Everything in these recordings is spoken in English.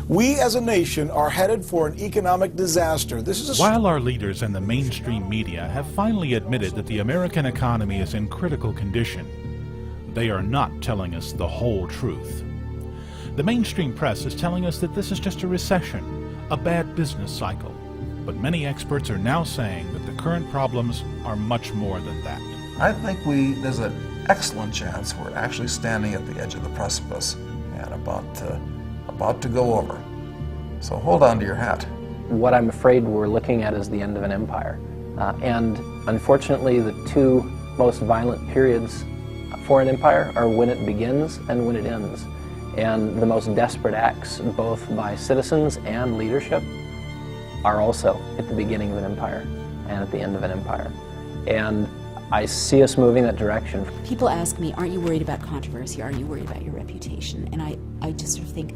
We as a nation are headed for an economic disaster. While our leaders and the mainstream media have finally admitted that the American economy is in critical condition, they are not telling us the whole truth. The mainstream press is telling us that this is just a recession, a bad business cycle. But many experts are now saying that the current problems are much more than that. I think there's an excellent chance we're actually standing at the edge of the precipice and about to go over. So hold on to your hat. What I'm afraid we're looking at is the end of an empire. And unfortunately, the two most violent periods for an empire are when it begins and when it ends. And the most desperate acts, both by citizens and leadership, are also at the beginning of an empire and at the end of an empire. And I see us moving that direction. People ask me, aren't you worried about controversy? Are you worried about your reputation? And I just sort of think,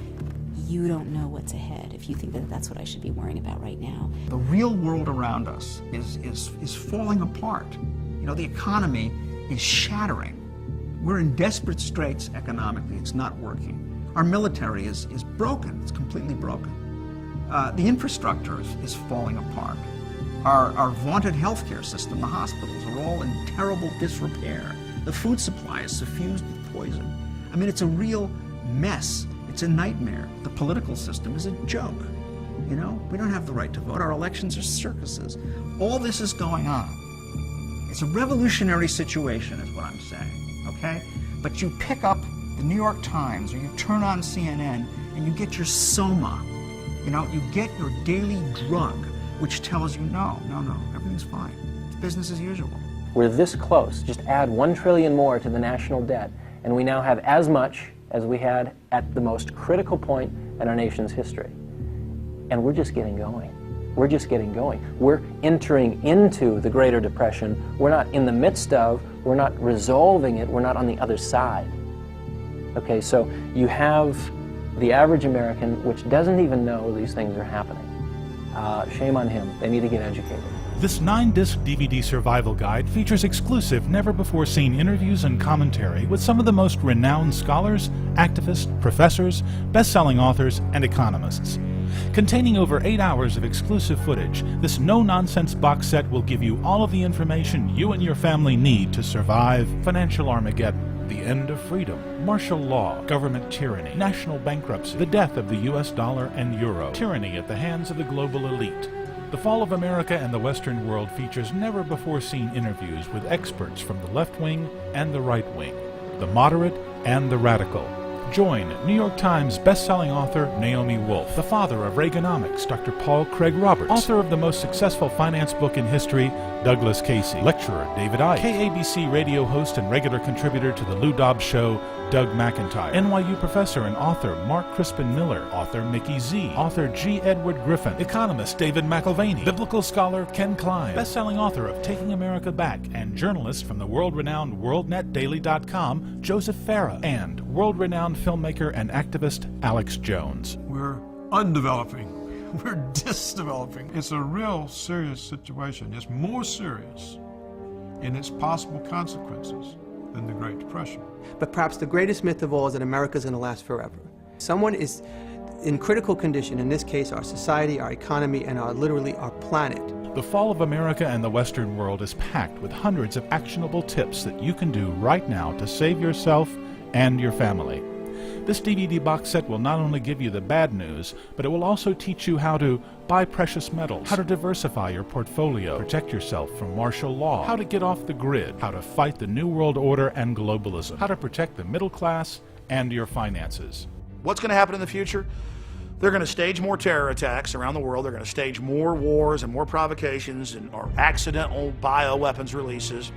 you don't know what's ahead if you think that that's what I should be worrying about right now. The real world around us is falling apart. You know, the economy is shattering. We're in desperate straits economically. It's not working. Our military is broken. It's completely broken. The infrastructure is falling apart. Our vaunted healthcare system, the hospitals, are all in terrible disrepair. The food supply is suffused with poison. I mean, it's a real mess. It's a nightmare. The political system is a joke. You know, we don't have the right to vote. Our elections are circuses. All this is going on. It's a revolutionary situation, is what I'm saying, okay? But you pick up the New York Times or you turn on CNN and you get your soma. You know, you get your daily drug, which tells you, no, everything's fine. It's business as usual. We're this close. Just add $1 trillion more to the national debt, and we now have as much as we had at the most critical point in our nation's history. And we're just getting going. We're just getting going. We're entering into the Greater Depression. We're not in the midst of, we're not resolving it, we're not on the other side. Okay, so you have the average American, which doesn't even know these things are happening. Shame on him. They need to get educated. This 9-disc DVD survival guide features exclusive, never-before-seen interviews and commentary with some of the most renowned scholars, activists, professors, best-selling authors, and economists. Containing over 8 hours of exclusive footage, this no-nonsense box set will give you all of the information you and your family need to survive financial Armageddon, the end of freedom, martial law, government tyranny, national bankruptcy, the death of the US dollar and euro, tyranny at the hands of the global elite. The Fall of America and the Western World features never-before-seen interviews with experts from the left wing and the right wing, the moderate and the radical. Join New York Times best-selling author Naomi Wolf, the father of Reaganomics, Dr. Paul Craig Roberts, author of the most successful finance book in history, Douglas Casey, lecturer David Icke, KABC radio host and regular contributor to The Lou Dobbs Show, Doug McIntyre, NYU professor and author Mark Crispin Miller, author Mickey Z, author G. Edward Griffin, economist David McIlvaney, biblical scholar Ken Klein, best-selling author of Taking America Back, and journalist from the world-renowned WorldNetDaily.com, Joseph Farah, and world-renowned filmmaker and activist Alex Jones. We're undeveloping. We're disdeveloping. It's a real serious situation. It's more serious in its possible consequences than the Great Depression. But perhaps the greatest myth of all is that America's going to last forever. Someone is in critical condition, in this case our society, our economy, and literally our planet. The Fall of America and the Western World is packed with hundreds of actionable tips that you can do right now to save yourself and your family. This DVD box set will not only give you the bad news, but it will also teach you how to buy precious metals, how to diversify your portfolio, protect yourself from martial law, how to get off the grid, how to fight the New World Order and globalism, how to protect the middle class and your finances. What's going to happen in the future? They're going to stage more terror attacks around the world. They're going to stage more wars and more provocations or accidental bioweapons releases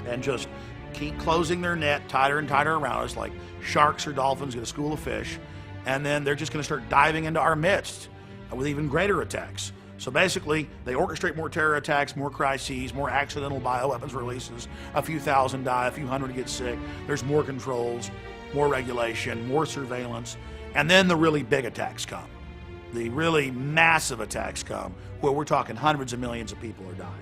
and just keep closing their net tighter and tighter around us like sharks or dolphins in a school of fish. And then they're just going to start diving into our midst with even greater attacks. So basically, they orchestrate more terror attacks, more crises, more accidental bioweapons releases. A few thousand die, a few hundred get sick. There's more controls, more regulation, more surveillance. And then the really big attacks come. The really massive attacks come where we're talking hundreds of millions of people are dying.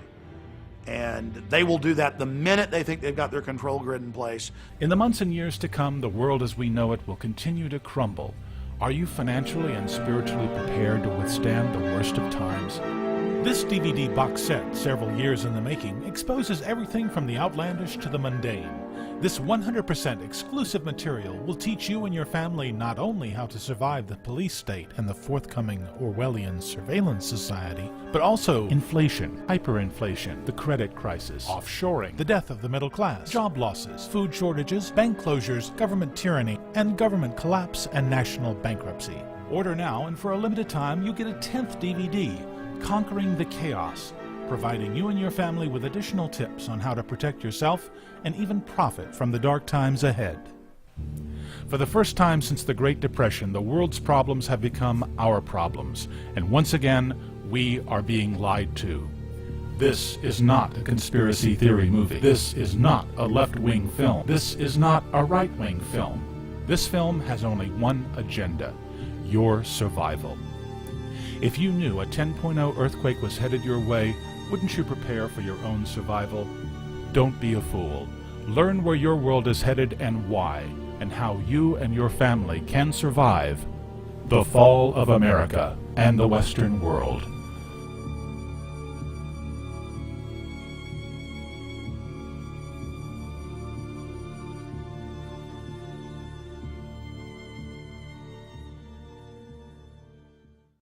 And they will do that the minute they think they've got their control grid in place. In the months and years to come, the world as we know it will continue to crumble. Are you financially and spiritually prepared to withstand the worst of times? This DVD box set, several years in the making, exposes everything from the outlandish to the mundane. This 100% exclusive material will teach you and your family not only how to survive the police state and the forthcoming Orwellian surveillance society, but also inflation, hyperinflation, the credit crisis, offshoring, the death of the middle class, job losses, food shortages, bank closures, government tyranny, and government collapse and national bankruptcy. Order now, and for a limited time, you get a 10th DVD, Conquering the Chaos, providing you and your family with additional tips on how to protect yourself and even profit from the dark times ahead. For the first time since the Great Depression, the world's problems have become our problems, and once again, we are being lied to. This is not a conspiracy theory movie. This is not a left-wing film. This is not a right-wing film. This film has only one agenda: your survival. If you knew a 10.0 earthquake was headed your way, wouldn't you prepare for your own survival? Don't be a fool. Learn where your world is headed and why, and how you and your family can survive the fall of America and the Western world.